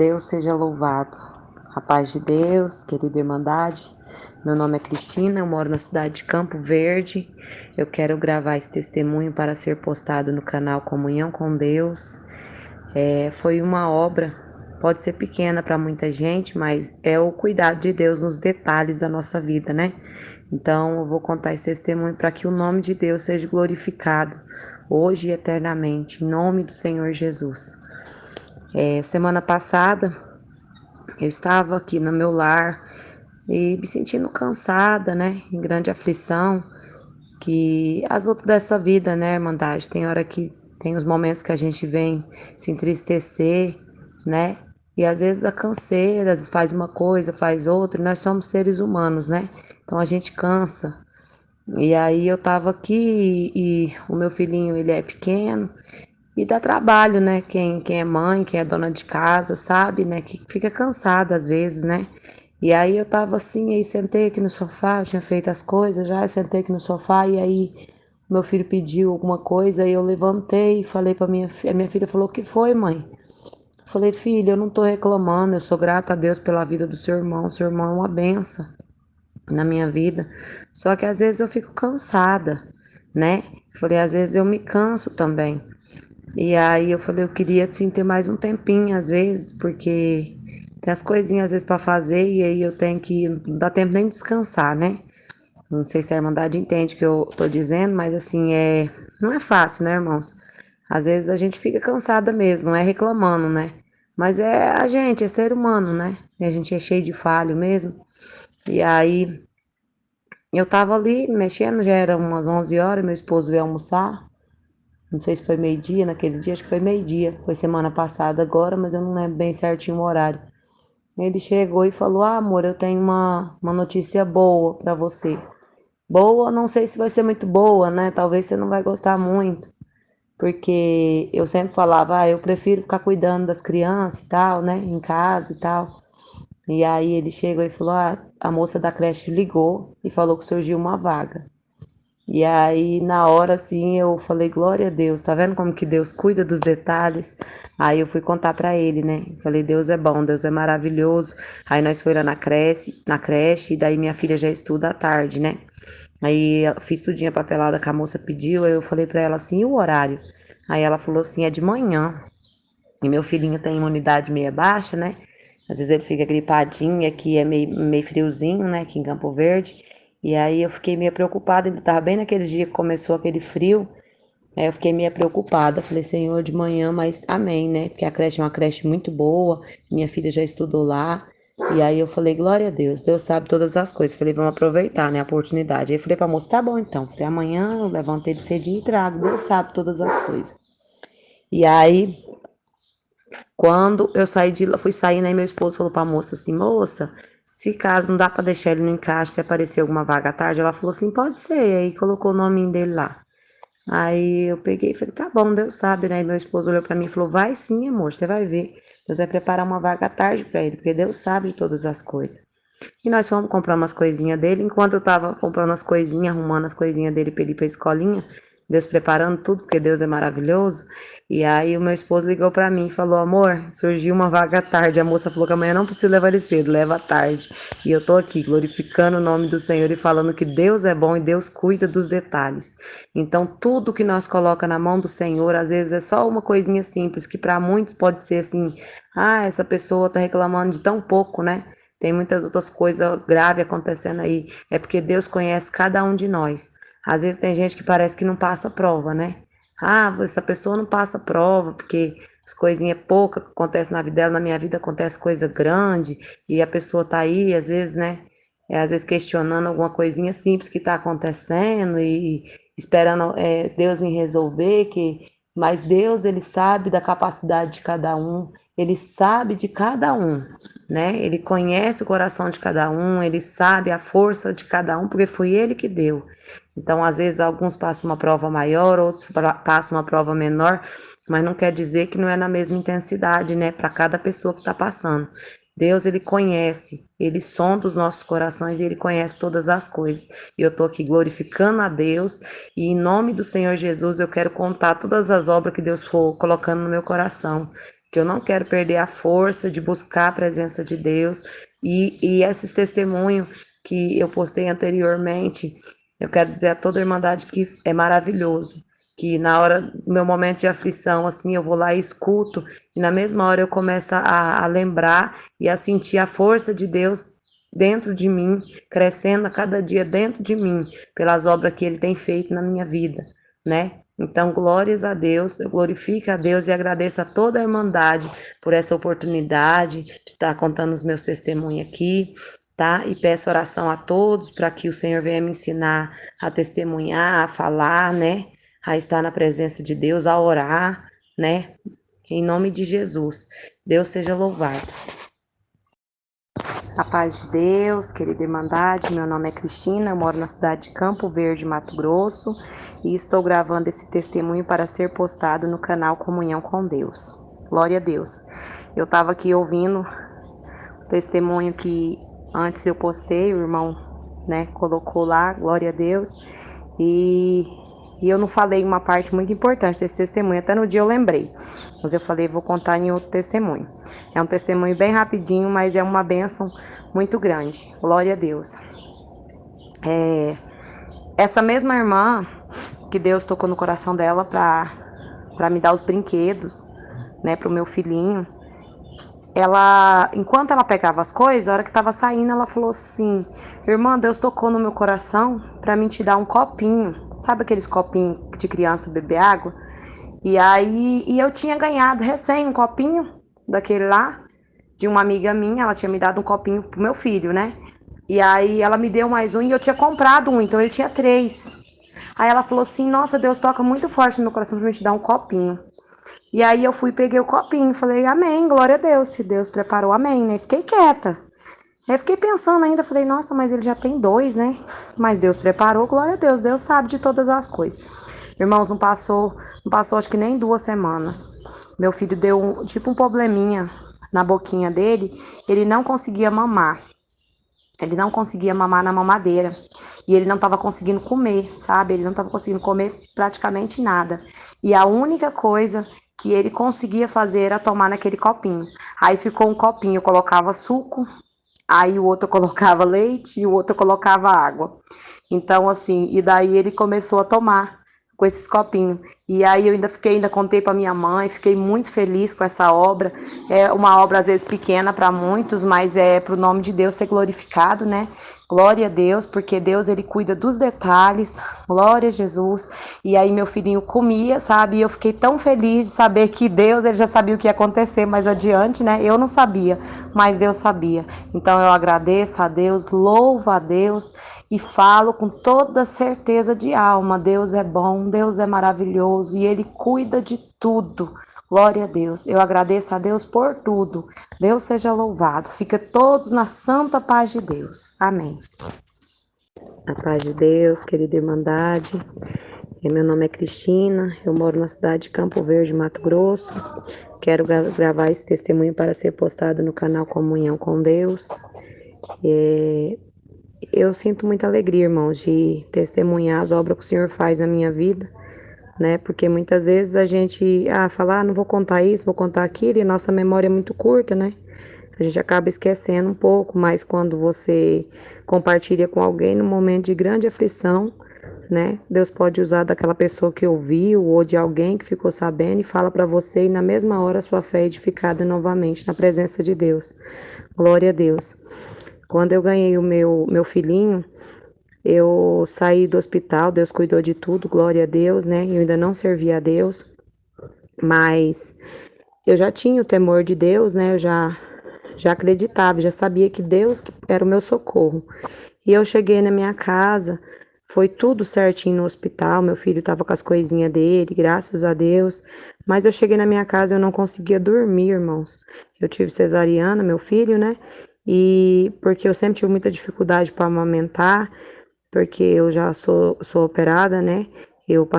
Deus seja louvado. A paz de Deus, querida Irmandade. Meu nome é Cristina, eu moro na cidade de Campo Verde. Eu quero gravar esse testemunho para ser postado no canal Comunhão com Deus. Foi uma obra, pode ser pequena para muita gente, mas é o cuidado de Deus nos detalhes da nossa vida, né? Então, eu vou contar esse testemunho para que o nome de Deus seja glorificado, hoje e eternamente, em nome do Senhor Jesus. Semana passada, eu estava aqui no meu lar e me sentindo cansada, né? Em grande aflição, que as lutas dessa vida, né, Irmandade? Tem hora que tem os momentos que a gente vem se entristecer, né? E às vezes a canseira, às vezes faz uma coisa, faz outra, e nós somos seres humanos, né? Então a gente cansa. E aí eu tava aqui e o meu filhinho, ele é pequeno, e dá trabalho, né? Quem é mãe, quem é dona de casa, sabe, né? Que fica cansada às vezes, né? E aí eu tava assim, aí sentei aqui no sofá, eu tinha feito as coisas já, sentei aqui no sofá e aí meu filho pediu alguma coisa e eu levantei e falei pra minha filha, a minha filha falou: "O que foi, mãe?" Eu falei: "Filha, eu não tô reclamando, eu sou grata a Deus pela vida do seu irmão é uma benção na minha vida, só que às vezes eu fico cansada, né?" Eu falei: "Às vezes eu me canso também." E aí eu falei: "Eu queria assim ter mais um tempinho às vezes, porque tem as coisinhas às vezes para fazer e aí eu tenho que não dá tempo nem de descansar, né?" Não sei se a Irmandade entende o que eu tô dizendo, mas assim, não é fácil, né, irmãos? Às vezes a gente fica cansada mesmo, não é reclamando, né? Mas é a gente, é ser humano, né? E a gente é cheio de falho mesmo. E aí eu tava ali mexendo, já era umas 11 horas, meu esposo veio almoçar. Não sei se foi meio-dia naquele dia, acho que foi meio-dia. Foi semana passada agora, mas eu não lembro bem certinho o horário. Ele chegou e falou: "Ah, amor, eu tenho uma notícia boa pra você." Boa, não sei se vai ser muito boa, né? Talvez você não vai gostar muito. Porque eu sempre falava: "Ah, eu prefiro ficar cuidando das crianças e tal, né? Em casa e tal." E aí ele chegou e falou: "Ah, a moça da creche ligou e falou que surgiu uma vaga." E aí, na hora, assim, eu falei: "Glória a Deus, tá vendo como que Deus cuida dos detalhes?" Aí eu fui contar pra ele, né? Falei: "Deus é bom, Deus é maravilhoso." Aí nós fomos lá na creche, e daí minha filha já estuda à tarde, né? Aí eu fiz tudinho a papelada que a moça pediu, aí eu falei pra ela assim: "E o horário?" Aí ela falou assim: "É de manhã." E meu filhinho tem imunidade meio baixa, né? Às vezes ele fica gripadinho, aqui é meio friozinho, né? Aqui em Campo Verde. E aí eu fiquei meio preocupada, ele tava bem naquele dia que começou aquele frio. Aí eu fiquei meio preocupada, falei: "Senhor, de manhã, mas amém, né?" Porque a creche é uma creche muito boa, minha filha já estudou lá. E aí eu falei: "Glória a Deus, Deus sabe todas as coisas." Falei: "Vamos aproveitar, né, a oportunidade." Aí falei pra moça: "Tá bom então." Falei: "Amanhã eu levanto ele cedinho e trago, Deus sabe todas as coisas." E aí, quando eu saí de lá, fui saindo, aí meu esposo falou pra moça assim: "Moça, se caso não dá pra deixar ele no encaixe, se aparecer alguma vaga à tarde." Ela falou assim: "Pode ser." Aí colocou o nome dele lá. Aí eu peguei e falei: "Tá bom, Deus sabe, né?" Aí meu esposo olhou pra mim e falou: "Vai sim, amor, você vai ver. Deus vai preparar uma vaga à tarde pra ele, porque Deus sabe de todas as coisas." E nós fomos comprar umas coisinhas dele. Enquanto eu tava comprando as coisinhas, arrumando as coisinhas dele pra ele ir pra escolinha, Deus preparando tudo, porque Deus é maravilhoso. E aí o meu esposo ligou pra mim e falou: "Amor, surgiu uma vaga à tarde." A moça falou que amanhã não precisa levar ele cedo, leva à tarde. E eu tô aqui glorificando o nome do Senhor e falando que Deus é bom e Deus cuida dos detalhes. Então, tudo que nós coloca na mão do Senhor, às vezes é só uma coisinha simples, que para muitos pode ser assim: "Ah, essa pessoa tá reclamando de tão pouco, né?" Tem muitas outras coisas graves acontecendo aí. É porque Deus conhece cada um de nós. Às vezes tem gente que parece que não passa prova, né? "Ah, essa pessoa não passa prova porque as coisinhas poucas que acontecem na vida dela, na minha vida acontece coisa grande." E a pessoa tá aí, às vezes, né? Às vezes questionando alguma coisinha simples que tá acontecendo e esperando Deus me resolver, mas Deus, ele sabe da capacidade de cada um, ele sabe de cada um, né? Ele conhece o coração de cada um, ele sabe a força de cada um, porque foi ele que deu. Então, às vezes, alguns passam uma prova maior, outros passam uma prova menor, mas não quer dizer que não é na mesma intensidade, né? Para cada pessoa que está passando. Deus, ele conhece, ele sonda os nossos corações e ele conhece todas as coisas. E eu estou aqui glorificando a Deus e em nome do Senhor Jesus eu quero contar todas as obras que Deus for colocando no meu coração. que eu não quero perder a força de buscar a presença de Deus. E esses testemunhos que eu postei anteriormente, eu quero dizer a toda a Irmandade que é maravilhoso, que na hora do meu momento de aflição, assim, eu vou lá e escuto, e na mesma hora eu começo a lembrar e a sentir a força de Deus dentro de mim, crescendo a cada dia dentro de mim, pelas obras que Ele tem feito na minha vida, né? Então, glórias a Deus, eu glorifico a Deus e agradeço a toda a Irmandade por essa oportunidade de estar contando os meus testemunhos aqui, tá? E peço oração a todos para que o Senhor venha me ensinar a testemunhar, a falar, né? A estar na presença de Deus, a orar, né? Em nome de Jesus. Deus seja louvado. A paz de Deus, querida Irmandade, meu nome é Cristina, eu moro na cidade de Campo Verde, Mato Grosso, e estou gravando esse testemunho para ser postado no canal Comunhão com Deus. Glória a Deus. Eu estava aqui ouvindo o testemunho que antes eu postei, o irmão, né, colocou lá, glória a Deus, e eu não falei uma parte muito importante desse testemunho, até no dia eu lembrei, mas eu falei, vou contar em outro testemunho. É um testemunho bem rapidinho, mas é uma bênção muito grande, glória a Deus. Essa mesma irmã, que Deus tocou no coração dela para me dar os brinquedos, né, pro meu filhinho, enquanto ela pegava as coisas, a hora que tava saindo, ela falou assim: irmã, Deus tocou no meu coração para mim te dar um copinho. Sabe aqueles copinhos de criança beber água? E eu tinha ganhado recém um copinho daquele lá, de uma amiga minha, ela tinha me dado um copinho pro meu filho, né? E aí ela me deu mais um e eu tinha comprado um, então ele tinha 3. Aí ela falou assim: nossa, Deus toca muito forte no meu coração pra me te dar um copinho. E aí eu fui e peguei o copinho, falei, amém, glória a Deus, se Deus preparou, amém, né? Fiquei quieta. Aí fiquei pensando ainda, falei, nossa, mas ele já tem 2, né? Mas Deus preparou, glória a Deus, Deus sabe de todas as coisas. Irmãos, não passou acho que nem 2 semanas. Meu filho deu um probleminha na boquinha dele, ele não conseguia mamar. Ele não conseguia mamar na mamadeira. E ele não estava conseguindo comer, sabe? Ele não estava conseguindo comer praticamente nada. E a única coisa que ele conseguia fazer era tomar naquele copinho. Aí ficou um copinho, eu colocava suco, aí o outro eu colocava leite e o outro eu colocava água. Então, assim, e daí ele começou a tomar com esses copinhos. E aí eu ainda contei para minha mãe, fiquei muito feliz com essa obra. É uma obra às vezes pequena para muitos, mas é para o nome de Deus ser glorificado, né? Glória a Deus, porque Deus ele cuida dos detalhes. Glória a Jesus. E aí meu filhinho comia, sabe? E eu fiquei tão feliz de saber que Deus, ele já sabia o que ia acontecer mais adiante, né? Eu não sabia, mas Deus sabia. Então eu agradeço a Deus, louvo a Deus e falo com toda certeza de alma. Deus é bom, Deus é maravilhoso e ele cuida de tudo. Glória a Deus. Eu agradeço a Deus por tudo. Deus seja louvado. Fica todos na santa paz de Deus. Amém. A paz de Deus, querida Irmandade. Meu nome é Cristina, eu moro na cidade de Campo Verde, Mato Grosso. Quero gravar esse testemunho para ser postado no canal Comunhão com Deus. Eu sinto muita alegria, irmãos, de testemunhar as obras que o Senhor faz na minha vida, né? Porque muitas vezes a gente fala, não vou contar isso, vou contar aquilo, e nossa memória é muito curta, né? A gente acaba esquecendo um pouco, mas quando você compartilha com alguém no momento de grande aflição, né? Deus pode usar daquela pessoa que ouviu ou de alguém que ficou sabendo e fala para você e na mesma hora sua fé é edificada novamente na presença de Deus. Glória a Deus. Quando eu ganhei o meu filhinho, eu saí do hospital, Deus cuidou de tudo, glória a Deus, né? Eu ainda não servia a Deus, mas eu já tinha o temor de Deus, né? Eu já acreditava, já sabia que Deus era o meu socorro. E eu cheguei na minha casa, foi tudo certinho no hospital, meu filho estava com as coisinhas dele, graças a Deus. Mas eu cheguei na minha casa e eu não conseguia dormir, irmãos. Eu tive cesariana, meu filho, né? E porque eu sempre tive muita dificuldade para amamentar, porque eu já sou operada, né? Eu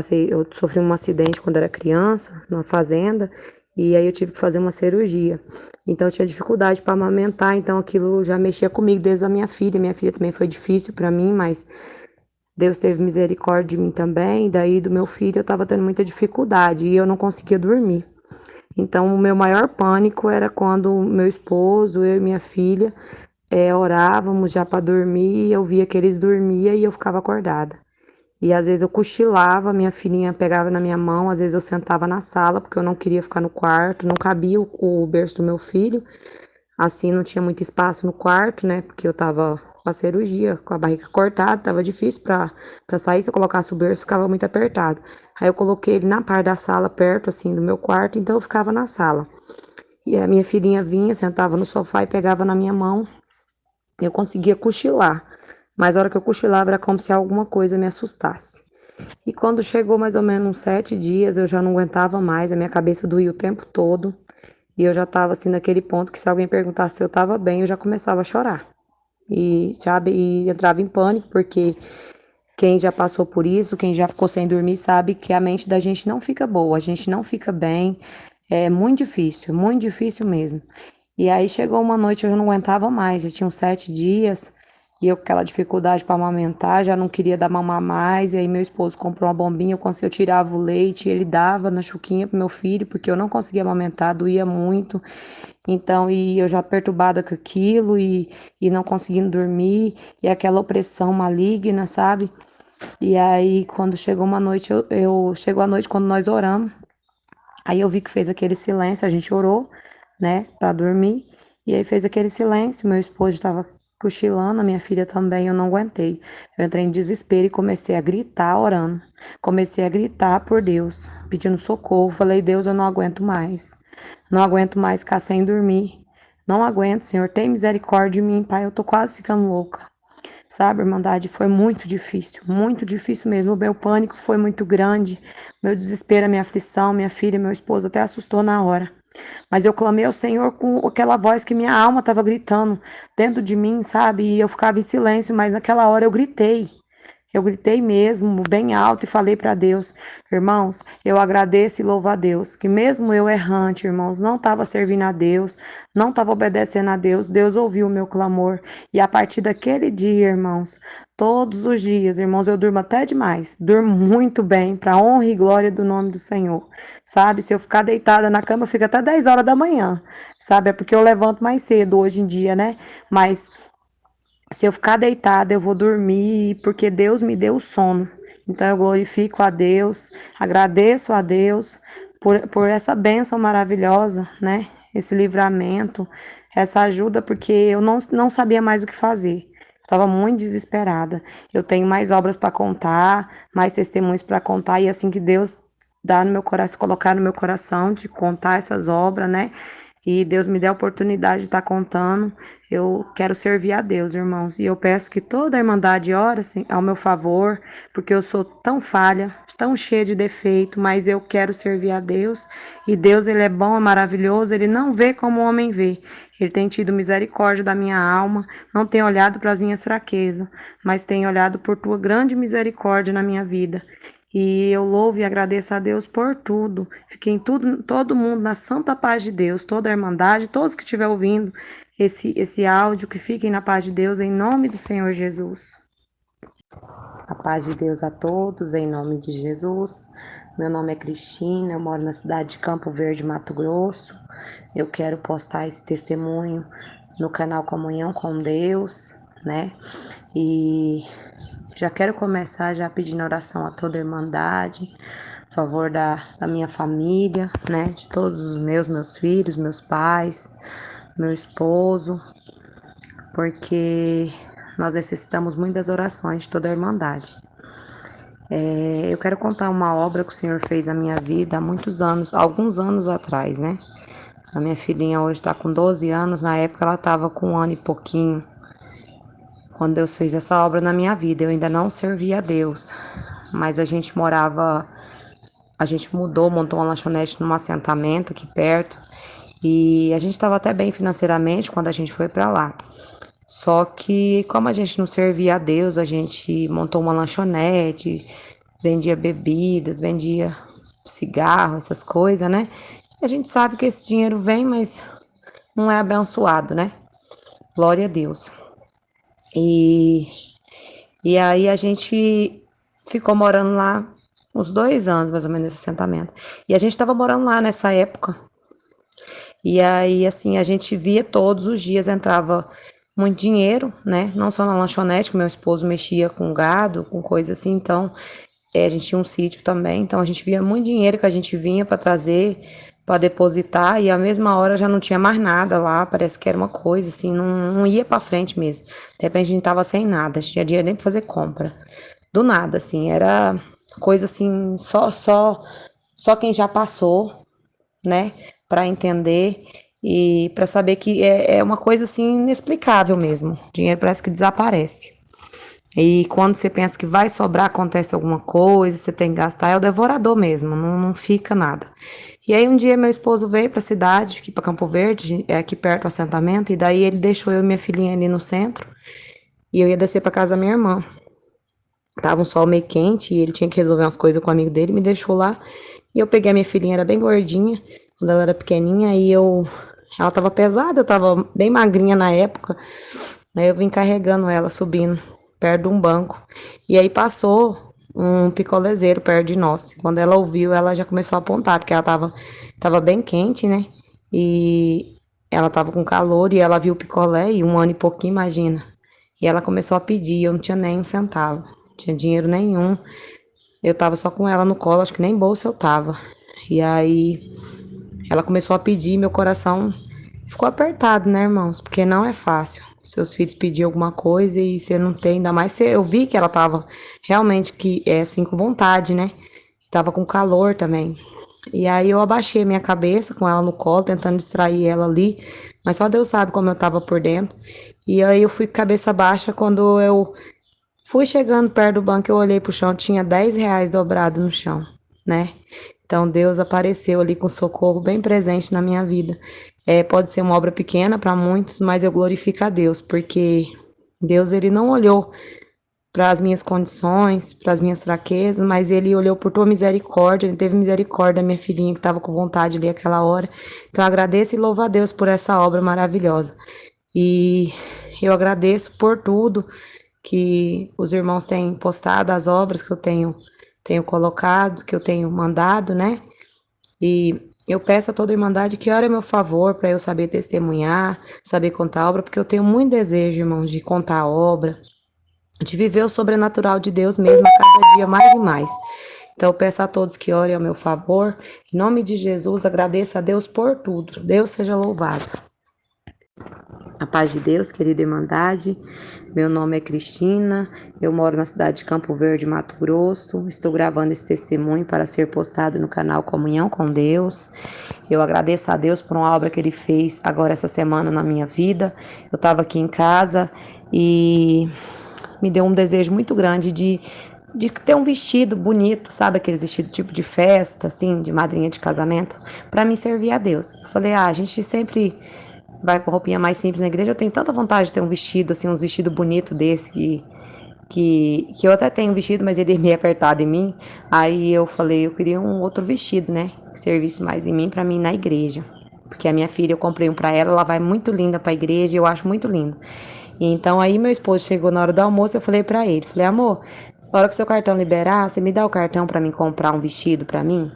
sofri um acidente quando era criança, numa fazenda, e aí eu tive que fazer uma cirurgia. Então eu tinha dificuldade para amamentar, então aquilo já mexia comigo desde a minha filha. Minha filha também foi difícil para mim, mas Deus teve misericórdia de mim também. Daí do meu filho eu estava tendo muita dificuldade e eu não conseguia dormir. Então, o meu maior pânico era quando meu esposo, eu e minha filha orávamos já para dormir, eu via que eles dormiam e eu ficava acordada. E às vezes eu cochilava, minha filhinha pegava na minha mão, às vezes eu sentava na sala, porque eu não queria ficar no quarto, não cabia o berço do meu filho, assim não tinha muito espaço no quarto, né? Porque eu tava com a cirurgia, com a barriga cortada, tava difícil pra sair, se eu colocasse o berço ficava muito apertado. Aí eu coloquei ele na parte da sala, perto assim do meu quarto, então eu ficava na sala. E a minha filhinha vinha, sentava no sofá e pegava na minha mão, eu conseguia cochilar. Mas a hora que eu cochilava era como se alguma coisa me assustasse. E quando chegou mais ou menos uns 7 dias, eu já não aguentava mais, a minha cabeça doía o tempo todo. E eu já estava assim naquele ponto que se alguém perguntasse se eu estava bem, eu já começava a chorar. E, sabe, e entrava em pânico, porque quem já passou por isso, quem já ficou sem dormir, sabe que a mente da gente não fica boa, a gente não fica bem. É muito difícil mesmo. E aí chegou uma noite, eu já não aguentava mais, já tinham 7 dias, e eu com aquela dificuldade para amamentar, já não queria dar mamar mais, e aí meu esposo comprou uma bombinha, eu tirava o leite, ele dava na chuquinha pro meu filho, porque eu não conseguia amamentar, doía muito, então, e eu já perturbada com aquilo, e não conseguindo dormir, e aquela opressão maligna, sabe? E aí, quando chegou uma noite, chegou a noite quando nós oramos, aí eu vi que fez aquele silêncio, a gente orou, né, para dormir, e aí fez aquele silêncio. Meu esposo estava cochilando, a minha filha também, eu não aguentei. Eu entrei em desespero e comecei a gritar, orando. Comecei a gritar por Deus, pedindo socorro. Falei, Deus, eu não aguento mais. Não aguento mais ficar sem dormir. Não aguento, Senhor, tem misericórdia de mim, Pai, eu tô quase ficando louca. Sabe, Irmandade, foi muito difícil mesmo. O meu pânico foi muito grande, meu desespero, a minha aflição, minha filha, meu esposo até assustou na hora. Mas eu clamei ao Senhor com aquela voz que minha alma estava gritando dentro de mim, sabe? E eu ficava em silêncio, mas naquela hora eu gritei. Eu gritei mesmo, bem alto, e falei para Deus, irmãos, eu agradeço e louvo a Deus, que mesmo eu errante, irmãos, não estava servindo a Deus, não estava obedecendo a Deus, Deus ouviu o meu clamor. E a partir daquele dia, irmãos, todos os dias, irmãos, eu durmo até demais, durmo muito bem, para honra e glória do nome do Senhor, sabe? Se eu ficar deitada na cama, eu fico até 10 horas da manhã, sabe? É porque eu levanto mais cedo hoje em dia, né? Mas se eu ficar deitada, eu vou dormir, porque Deus me deu o sono. Então eu glorifico a Deus, agradeço a Deus por essa bênção maravilhosa, né? Esse livramento, essa ajuda, porque eu não sabia mais o que fazer. Estava muito desesperada. Eu tenho mais obras para contar, mais testemunhos para contar, e assim que Deus dá no meu coração, colocar no meu coração de contar essas obras, né? E Deus me dê a oportunidade de estar contando. Eu quero servir a Deus, irmãos. E eu peço que toda a Irmandade ore assim, ao meu favor, porque eu sou tão falha, tão cheia de defeito, mas eu quero servir a Deus. E Deus, Ele é bom, é maravilhoso. Ele não vê como o homem vê. Ele tem tido misericórdia da minha alma, não tem olhado para as minhas fraquezas, mas tem olhado por tua grande misericórdia na minha vida. E eu louvo e agradeço a Deus por tudo. Fiquem todo mundo na santa paz de Deus, toda a Irmandade, todos que estiver ouvindo esse áudio, que fiquem na paz de Deus, em nome do Senhor Jesus. A paz de Deus a todos, em nome de Jesus. Meu nome é Cristina, eu moro na cidade de Campo Verde, Mato Grosso. Eu quero postar esse testemunho no canal Comunhão com Deus, né? E já quero começar já pedindo oração a toda a Irmandade, a favor da minha família, né? De todos os meus filhos, meus pais, meu esposo, porque nós necessitamos muito das orações de toda a Irmandade. Eu quero contar uma obra que o Senhor fez na minha vida há muitos anos, alguns anos atrás, né? A minha filhinha hoje está com 12 anos, na época ela estava com 1 ano e pouquinho, quando Deus fez essa obra na minha vida. Eu ainda não servia a Deus, mas a gente mudou, montou uma lanchonete num assentamento aqui perto, e a gente estava até bem financeiramente quando a gente foi para lá. Só que, como a gente não servia a Deus, a gente montou uma lanchonete, vendia bebidas, vendia cigarro, essas coisas, né? E a gente sabe que esse dinheiro vem, mas não é abençoado, né? Glória a Deus. E, e aí a gente ficou morando lá uns 2 anos, mais ou menos, nesse assentamento. E a gente estava morando lá nessa época. E aí, assim, a gente via todos os dias, entrava muito dinheiro, né? Não só na lanchonete, que meu esposo mexia com gado, com coisa assim, então a gente tinha um sítio também, então a gente via muito dinheiro que a gente vinha para trazer, para depositar, e à mesma hora já não tinha mais nada lá, parece que era uma coisa assim, não ia para frente mesmo. De repente a gente tava sem nada, a gente tinha dinheiro nem para fazer compra. Do nada, assim, era coisa assim, só quem já passou, né, para entender e para saber que é uma coisa assim inexplicável mesmo. O dinheiro parece que desaparece. E quando você pensa que vai sobrar, acontece alguma coisa, você tem que gastar, é o devorador mesmo, não fica nada. E aí um dia meu esposo veio para a cidade, aqui para Campo Verde, é aqui perto do assentamento, e daí ele deixou eu e minha filhinha ali no centro, e eu ia descer para casa da minha irmã. Tava um sol meio quente e ele tinha que resolver umas coisas com o amigo dele, me deixou lá. E eu peguei a minha filhinha, era bem gordinha, quando ela era pequenininha, e ela tava pesada, eu tava bem magrinha na época. Aí eu vim carregando ela, subindo perto de um banco. E aí passou um picolezeiro perto de nós. Quando ela ouviu, ela já começou a apontar, porque ela tava bem quente, né? E ela tava com calor e ela viu o picolé e 1 ano e pouquinho, imagina. E ela começou a pedir, eu não tinha nem um centavo, não tinha dinheiro nenhum. Eu tava só com ela no colo, acho que nem bolsa eu tava. E aí ela começou a pedir, meu coração ficou apertado, né, irmãos? Porque não é fácil. Seus filhos pedir alguma coisa e você não tem, ainda mais se eu vi que ela tava realmente que é assim com vontade, né? Tava com calor também. E aí eu abaixei minha cabeça com ela no colo, tentando distrair ela ali, mas só Deus sabe como eu tava por dentro. E aí eu fui com cabeça baixa quando eu fui chegando perto do banco, eu olhei pro chão, tinha R$ 10 dobrado no chão, né? Então Deus apareceu ali com socorro bem presente na minha vida. Pode ser uma obra pequena para muitos, mas eu glorifico a Deus, porque Deus ele não olhou para as minhas condições, para as minhas fraquezas, mas ele olhou por tua misericórdia, ele teve misericórdia da minha filhinha que estava com vontade ali aquela hora. Então agradeço e louvo a Deus por essa obra maravilhosa. E eu agradeço por tudo que os irmãos têm postado, as obras que eu tenho colocado, que eu tenho mandado, né? E eu peço a toda a Irmandade que ore a meu favor para eu saber testemunhar, saber contar a obra, porque eu tenho muito desejo, irmãos, de contar a obra, de viver o sobrenatural de Deus mesmo a cada dia mais e mais. Então eu peço a todos que orem a meu favor. Em nome de Jesus, agradeço a Deus por tudo. Deus seja louvado. A paz de Deus, querida Irmandade. Meu nome é Cristina, eu moro na cidade de Campo Verde, Mato Grosso. Estou gravando esse testemunho para ser postado no canal Comunhão com Deus. Eu agradeço a Deus por uma obra que Ele fez agora essa semana na minha vida. Eu estava aqui em casa e me deu um desejo muito grande de ter um vestido bonito, sabe? Aqueles vestidos tipo de festa, assim, de madrinha de casamento, para me servir a Deus. Eu falei, a gente sempre vai com roupinha mais simples na igreja. Eu tenho tanta vontade de ter um vestido, assim, uns vestidos bonitos desse que eu até tenho um vestido, mas ele é meio apertado em mim. Aí eu falei, eu queria um outro vestido, né? Que servisse mais em mim para mim ir na igreja. Porque a minha filha, eu comprei um para ela, ela vai muito linda para a igreja, eu acho muito lindo. E então aí meu esposo chegou na hora do almoço, eu falei para ele, falei, amor, na hora que o seu cartão liberar, você me dá o cartão para mim comprar um vestido para mim?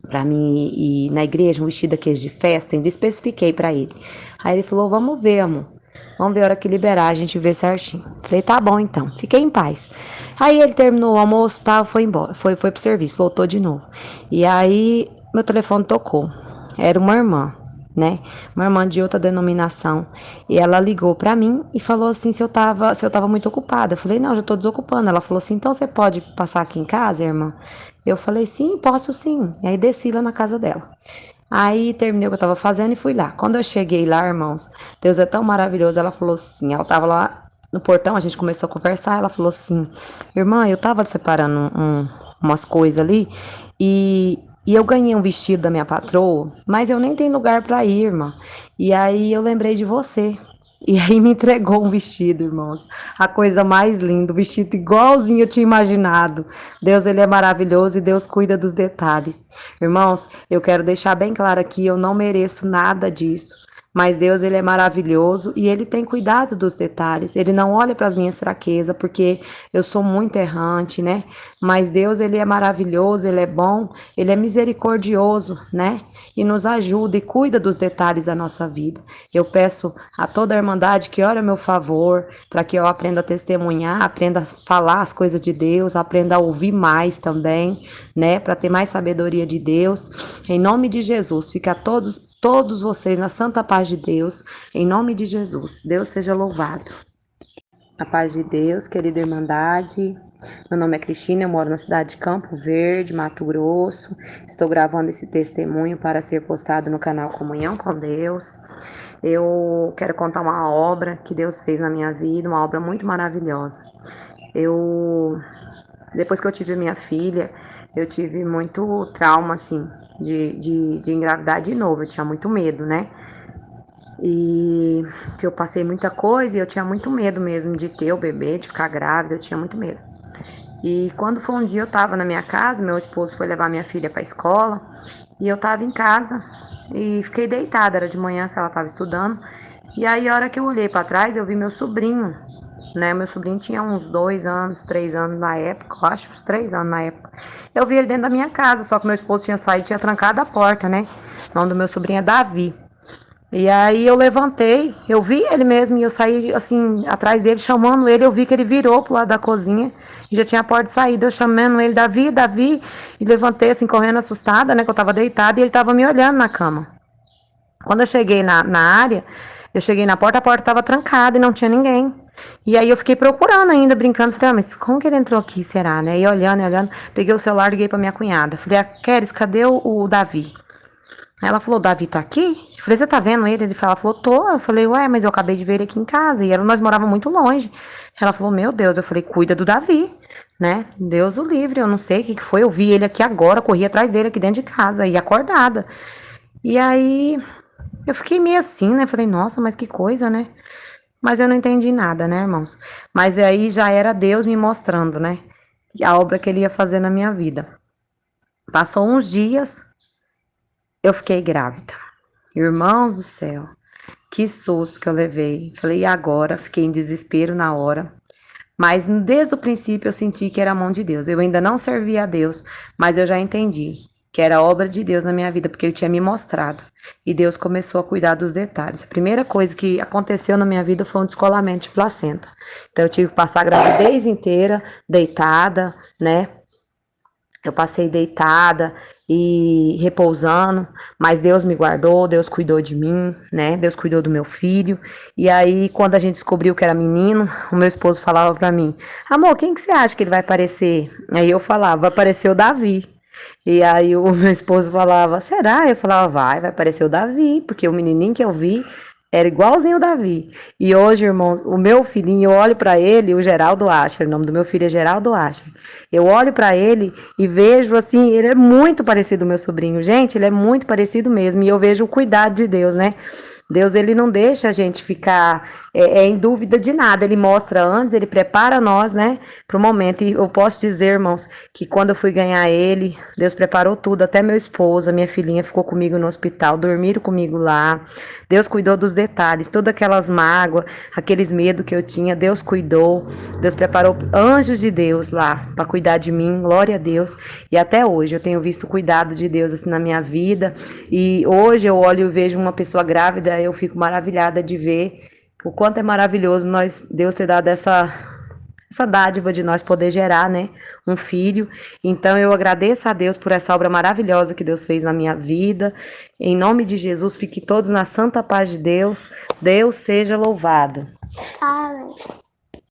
Pra mim ir na igreja, um vestido daqueles de festa, ainda especifiquei pra ele. Aí ele falou, vamos ver, amor. Vamos ver a hora que liberar, a gente vê certinho. Falei, tá bom então, fiquei em paz. Aí ele terminou o almoço, tá, foi embora, foi pro serviço, voltou de novo. E aí meu telefone tocou. Era uma irmã, né? Uma irmã de outra denominação. E ela ligou pra mim e falou assim se eu tava muito ocupada. Eu falei, não, já tô desocupando. Ela falou assim, então você pode passar aqui em casa, irmã? Eu falei, sim, posso sim. E aí desci lá na casa dela. Aí terminei o que eu tava fazendo e fui lá. Quando eu cheguei lá, irmãos, Deus é tão maravilhoso. Ela falou assim, ela tava lá no portão, a gente começou a conversar. Ela falou assim, irmã, eu tava separando umas coisas ali e eu ganhei um vestido da minha patroa, mas eu nem tenho lugar pra ir, irmã. E aí eu lembrei de você. E aí me entregou um vestido, irmãos. A coisa mais linda, o vestido igualzinho eu tinha imaginado. Deus, ele é maravilhoso e Deus cuida dos detalhes. Irmãos, eu quero deixar bem claro aqui, eu não mereço nada disso. Mas Deus, ele é maravilhoso e ele tem cuidado dos detalhes. Ele não olha para as minhas fraquezas, porque eu sou muito errante, né? Mas Deus, ele é maravilhoso, ele é bom, ele é misericordioso, né? E nos ajuda e cuida dos detalhes da nossa vida. Eu peço a toda a Irmandade que ore a meu favor, para que eu aprenda a testemunhar, aprenda a falar as coisas de Deus, aprenda a ouvir mais também, né? Para ter mais sabedoria de Deus. Em nome de Jesus, fica todos vocês na santa paz de Deus, em nome de Jesus. Deus seja louvado. A paz de Deus, querida Irmandade. Meu nome é Cristina, eu moro na cidade de Campo Verde, Mato Grosso. Estou gravando esse testemunho para ser postado no canal Comunhão com Deus. Eu quero contar uma obra que Deus fez na minha vida, uma obra muito maravilhosa. Depois que eu tive minha filha, eu tive muito trauma, assim, de engravidar de novo. Eu tinha muito medo, né? E que eu passei muita coisa e eu tinha muito medo mesmo de ter o bebê, de ficar grávida, eu tinha muito medo. E quando foi um dia eu tava na minha casa, meu esposo foi levar minha filha pra escola, e eu tava em casa e fiquei deitada, era de manhã que ela tava estudando. E aí a hora que eu olhei pra trás, eu vi meu sobrinho, né? Meu sobrinho tinha uns 2 anos, 3 anos na época, eu acho, uns 3 anos na época. Eu vi ele dentro da minha casa, só que meu esposo tinha saído e tinha trancado a porta, né? O nome do meu sobrinho é Davi. E aí eu levantei, eu vi ele mesmo e eu saí assim, atrás dele, chamando ele, eu vi que ele virou pro lado da cozinha e já tinha a porta de saída, eu chamando ele, Davi, Davi, e levantei assim, correndo assustada, né, que eu tava deitada e ele tava me olhando na cama. Quando eu cheguei na área, eu cheguei na porta, a porta tava trancada e não tinha ninguém. E aí eu fiquei procurando ainda, brincando, falei, mas como que ele entrou aqui, será, né? E olhando, peguei o celular, liguei pra minha cunhada, falei, Keres, cadê o Davi? Aí ela falou, Davi tá aqui? Eu falei, você tá vendo ele? Ela falou, tô. Eu falei, ué, mas eu acabei de ver ele aqui em casa. E nós morávamos muito longe. Ela falou, meu Deus. Eu falei, cuida do Davi, né? Deus o livre, eu não sei o que foi. Eu vi ele aqui agora, corri atrás dele aqui dentro de casa, e acordada. E aí, eu fiquei meio assim, né? Falei, nossa, mas que coisa, né? Mas eu não entendi nada, né, irmãos? Mas aí já era Deus me mostrando, né? A obra que ele ia fazer na minha vida. Passou uns dias, eu fiquei grávida. Irmãos do céu, que susto que eu levei. Falei, e agora? Fiquei em desespero na hora. Mas desde o princípio eu senti que era a mão de Deus. Eu ainda não servia a Deus, mas eu já entendi que era obra de Deus na minha vida, porque Ele tinha me mostrado. E Deus começou a cuidar dos detalhes. A primeira coisa que aconteceu na minha vida foi um descolamento de placenta. Então eu tive que passar a gravidez inteira deitada, né? Eu passei deitada e repousando, mas Deus me guardou, Deus cuidou de mim, né? Deus cuidou do meu filho. E aí, quando a gente descobriu que era menino, o meu esposo falava pra mim: amor, quem que você acha que ele vai aparecer? Aí eu falava: vai aparecer o Davi. E aí o meu esposo falava: será? Eu falava: vai aparecer o Davi, porque o menininho que eu vi era igualzinho o Davi. E hoje, irmãos, o meu filhinho, eu olho pra ele, o Geraldo Asher, o nome do meu filho é Geraldo Asher. Eu olho pra ele e vejo assim, ele é muito parecido ao meu sobrinho. Gente, ele é muito parecido mesmo. E eu vejo o cuidado de Deus, né? Deus, ele não deixa a gente ficar em dúvida de nada. Ele mostra antes, ele prepara nós, né, para o momento. E eu posso dizer, irmãos, que quando eu fui ganhar ele, Deus preparou tudo. Até meu esposo, a minha filhinha ficou comigo no hospital, dormiram comigo lá. Deus cuidou dos detalhes, todas aquelas mágoas, aqueles medos que eu tinha, Deus cuidou. Deus preparou anjos de Deus lá para cuidar de mim, glória a Deus. E até hoje eu tenho visto o cuidado de Deus assim na minha vida. E hoje eu olho e vejo uma pessoa grávida, eu fico maravilhada de ver o quanto é maravilhoso Deus ter dado essa dádiva de nós poder gerar, né, um filho. Então eu agradeço a Deus por essa obra maravilhosa que Deus fez na minha vida. Em nome de Jesus, fiquem todos na santa paz de Deus. Deus seja louvado. Amém.